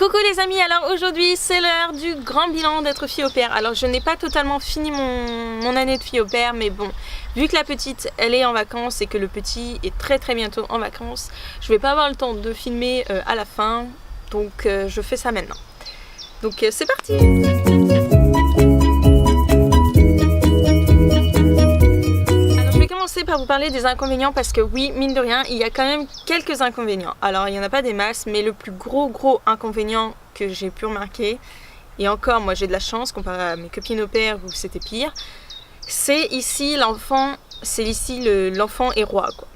Coucou les amis, alors aujourd'hui c'est l'heure du grand bilan d'être fille au pair. Alors je n'ai pas totalement fini mon année de fille au pair, mais bon, vu que la petite elle est en vacances et que le petit est très bientôt en vacances, je vais pas avoir le temps de filmer à la fin, donc je fais ça maintenant. Donc c'est parti! Par vous parler des inconvénients parce que oui, mine de rien, il y a quand même quelques inconvénients. Alors il n'y en a pas des masses, mais le plus gros inconvénient que j'ai pu remarquer, et encore moi j'ai de la chance comparé à mes copines au pair où c'était pire, c'est ici l'enfant, l'enfant est roi quoi.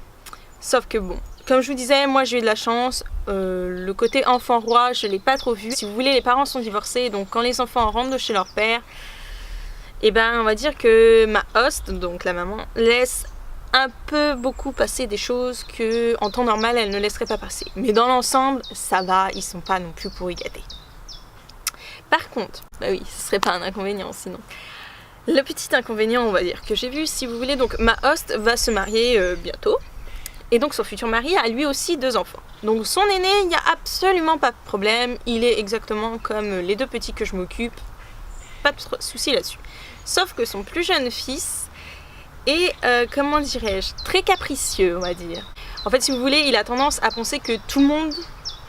Sauf que bon, comme je vous disais, moi j'ai eu de la chance, le côté enfant roi je l'ai pas trop vu. Si vous voulez, les parents sont divorcés, donc quand les enfants rentrent de chez leur père, et ben on va dire que ma host, donc la maman, laisse un peu beaucoup passer des choses que en temps normal elle ne laisserait pas passer. Mais dans l'ensemble, ça va, ils sont pas non plus pour y gâter. Par contre, bah oui, ce serait pas un inconvénient sinon. Le petit inconvénient, on va dire, que j'ai vu, si vous voulez, donc ma host va se marier bientôt. Et donc son futur mari a lui aussi 2 enfants. Donc son aîné, il n'y a absolument pas de problème. Il est exactement comme les 2 petits que je m'occupe. Pas de souci là-dessus. Sauf que son plus jeune fils est, comment dirais-je, très capricieux, on va dire. En fait, si vous voulez, il a tendance à penser que tout le monde,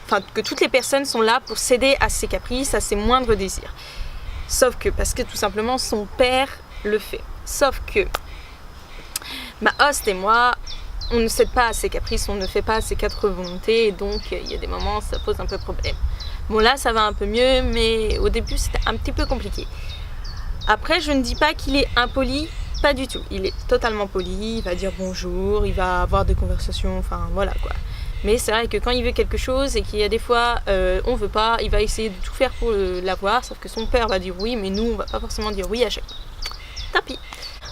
enfin que toutes les personnes sont là pour céder à ses caprices, à ses moindres désirs. Sauf que, parce que tout simplement son père le fait. Sauf que ma host et moi, on ne cède pas à ses caprices, on ne fait pas à ses 4 volontés, et donc il y a des moments ça pose un peu problème. Bon là ça va un peu mieux, mais au début c'était un petit peu compliqué. Après je ne dis pas qu'il est impoli, pas du tout, il est totalement poli, il va dire bonjour, il va avoir des conversations, enfin voilà quoi. Mais c'est vrai que quand il veut quelque chose et qu'il y a des fois on veut pas, il va essayer de tout faire pour l'avoir, sauf que son père va dire oui, mais nous on va pas forcément dire oui à chaque fois. Tant pis.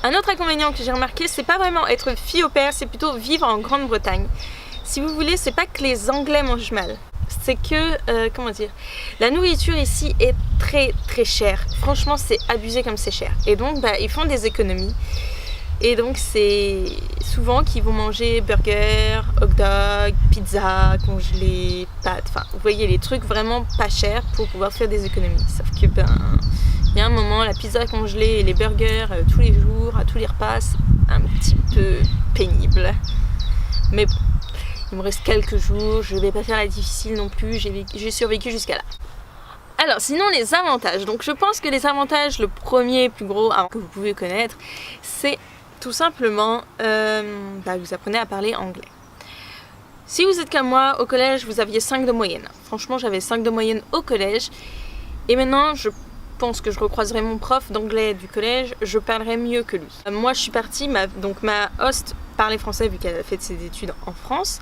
Un autre inconvénient que j'ai remarqué, c'est pas vraiment être fille au pair, c'est plutôt vivre en Grande-Bretagne. Si vous voulez, c'est pas que les Anglais mangent mal, c'est que, comment dire, la nourriture ici est très chère. Franchement, c'est abusé comme c'est cher. Et donc, bah, ils font des économies. Et donc, c'est souvent qu'ils vont manger burger, hot dog, pizza, congelé, pâtes. Enfin, vous voyez, les trucs vraiment pas chers pour pouvoir faire des économies. Sauf que, ben, il y a un moment, la pizza congelée et les burgers tous les jours, à tous les repas, c'est un petit peu pénible. Mais bon. Il me reste quelques jours, je ne vais pas faire la difficile non plus, j'ai survécu jusqu'à là. Alors sinon les avantages, donc je pense que les avantages, le premier plus gros que vous pouvez connaître, c'est tout simplement, vous apprenez à parler anglais. Si vous êtes comme moi, au collège vous aviez 5 de moyenne. Franchement j'avais 5 de moyenne au collège, et maintenant je pense que je recroiserai mon prof d'anglais du collège, je parlerai mieux que lui. Moi je suis partie, ma host parlait français vu qu'elle a fait ses études en France,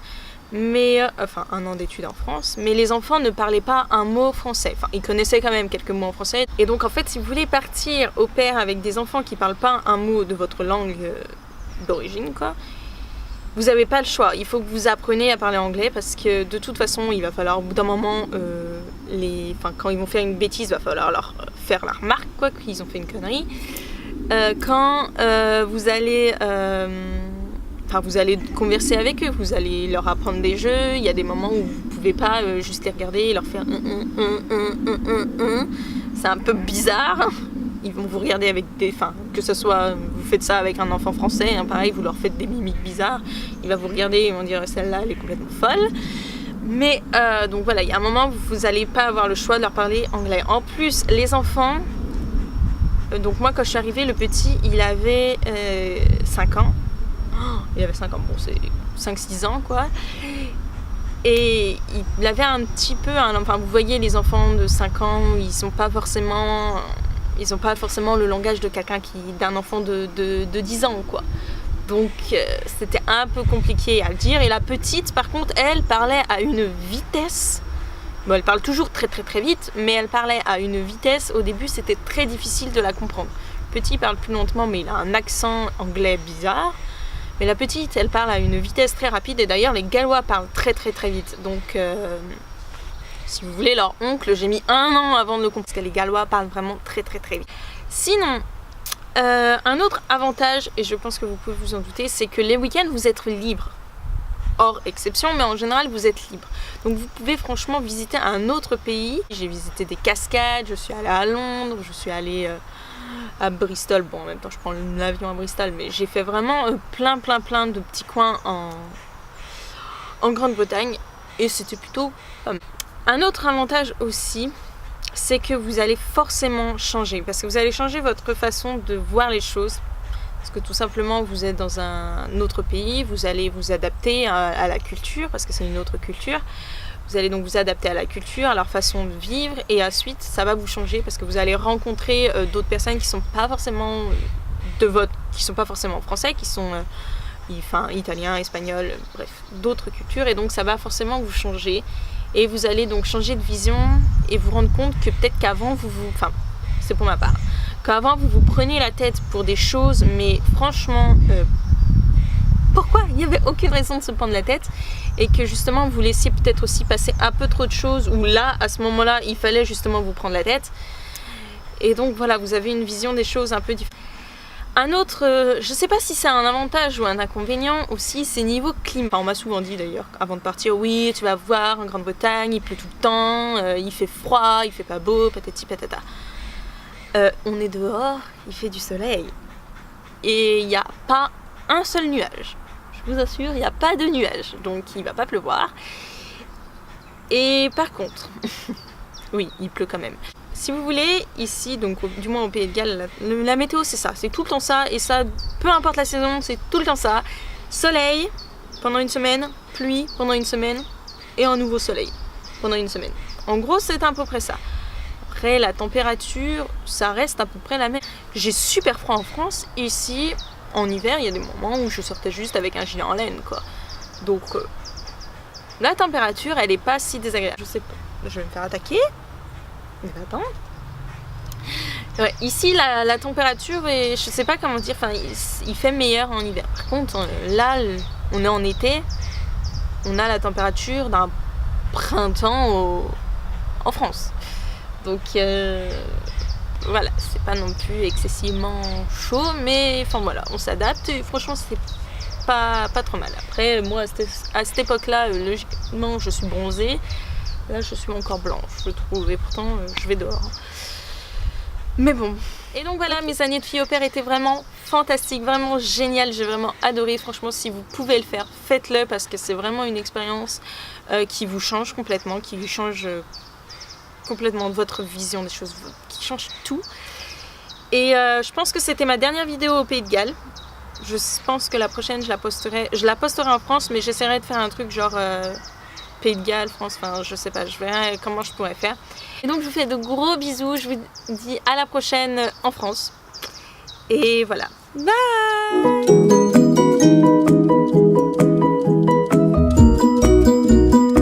mais enfin un an d'études en France, mais les enfants ne parlaient pas un mot français, enfin ils connaissaient quand même quelques mots en français, et donc en fait si vous voulez partir au pair avec des enfants qui parlent pas un mot de votre langue d'origine quoi, vous n'avez pas le choix, il faut que vous appreniez à parler anglais parce que de toute façon il va falloir au bout d'un moment, quand ils vont faire une bêtise, il va falloir leur faire la remarque quoi, qu'ils ont fait une connerie. Quand vous allez converser avec eux, vous allez leur apprendre des jeux, il y a des moments où vous pouvez pas juste les regarder et leur faire c'est un peu bizarre. Ils vont vous regarder avec que ce soit, vous faites ça avec un enfant français, hein, pareil, vous leur faites des mimiques bizarres, il va vous regarder et vont dire celle-là elle est complètement folle. Mais donc voilà, il y a un moment où vous n'allez pas avoir le choix de leur parler anglais. En plus, les enfants, donc moi quand je suis arrivée, le petit il avait 5 ans. Il avait 5 ans, bon c'est 5-6 ans quoi. Et il avait un petit peu, vous voyez les enfants de 5 ans, ils n'ont pas forcément le langage d'un enfant de 10 ans quoi. Donc c'était un peu compliqué à le dire. Et la petite par contre, elle parlait à une vitesse, bon elle parle toujours très vite, mais elle parlait à une vitesse, au début c'était très difficile de la comprendre. Le petit parle plus lentement mais il a un accent anglais bizarre. Mais la petite, elle parle à une vitesse très rapide, et d'ailleurs les Gallois parlent très vite. Donc, si vous voulez, leur oncle, j'ai mis 1 an avant de le comprendre, parce que les Gallois parlent vraiment très vite. Sinon, un autre avantage, et je pense que vous pouvez vous en douter, c'est que les week-ends, vous êtes libre. hors exception, mais en général vous êtes libre. Donc vous pouvez franchement visiter un autre pays. J'ai visité des cascades, je suis allée à Londres, je suis allée à Bristol. Bon, en même temps je prends l'avion à Bristol, mais j'ai fait vraiment plein de petits coins en Grande-Bretagne et c'était plutôt pas mal. Un autre avantage aussi, c'est que vous allez forcément changer, parce que vous allez changer votre façon de voir les choses. Parce que tout simplement vous êtes dans un autre pays, vous allez vous adapter à la culture, parce que c'est une autre culture. Vous allez donc vous adapter à la culture, à leur façon de vivre, et ensuite ça va vous changer parce que vous allez rencontrer d'autres personnes qui sont pas forcément qui sont pas forcément français, qui sont italiens, espagnols, bref, d'autres cultures, et donc ça va forcément vous changer. Et vous allez donc changer de vision et vous rendre compte que peut-être qu'avant c'est pour ma part, qu'avant vous vous preniez la tête pour des choses, mais franchement pourquoi il n'y avait aucune raison de se prendre la tête, et que justement vous laissiez peut-être aussi passer un peu trop de choses, où là à ce moment là il fallait justement vous prendre la tête, et donc voilà, vous avez une vision des choses un peu différente. Un autre, je sais pas si c'est un avantage ou un inconvénient aussi, c'est niveau climat. On m'a souvent dit d'ailleurs avant de partir, oui tu vas voir en Grande-Bretagne il pleut tout le temps, il fait froid, il fait pas beau, patati patata. On est dehors, il fait du soleil et il n'y a pas un seul nuage. Je vous assure, il n'y a pas de nuage, donc il va pas pleuvoir. Et par contre, oui, il pleut quand même. Si vous voulez, ici, donc du moins au Pays de Galles, la météo c'est ça, c'est tout le temps ça, et ça, peu importe la saison, c'est tout le temps ça. Soleil pendant une semaine, pluie pendant une semaine, et un nouveau soleil pendant une semaine. En gros, c'est à peu près ça. Après, la température, ça reste à peu près la même. J'ai super froid en France, et ici, en hiver, il y a des moments où je sortais juste avec un gilet en laine, quoi. Donc, la température, elle est pas si désagréable. Je sais pas, je vais me faire attaquer. Mais attends. Ouais, ici la température est, je sais pas comment dire, il fait meilleur en hiver. Par contre là on est en été, on a la température d'un printemps en France. Donc voilà, c'est pas non plus excessivement chaud, mais enfin voilà, on s'adapte et franchement c'est pas trop mal. Après moi à cette époque là, logiquement je suis bronzée. Là, je suis encore blanche, je trouve, et pourtant, je vais dehors. Mais bon. Et donc voilà, mes années de fille au père étaient vraiment fantastiques, vraiment géniales. J'ai vraiment adoré. Franchement, si vous pouvez le faire, faites-le, parce que c'est vraiment une expérience qui vous change complètement, qui vous change complètement votre vision des choses, qui change tout. Et je pense que c'était ma dernière vidéo au Pays de Galles. Je pense que la prochaine, je la posterai en France, mais j'essaierai de faire un truc genre... Pays de Galles, France, enfin je sais pas, je verrai comment je pourrais faire. Et donc je vous fais de gros bisous, je vous dis à la prochaine en France. Et voilà. Bye!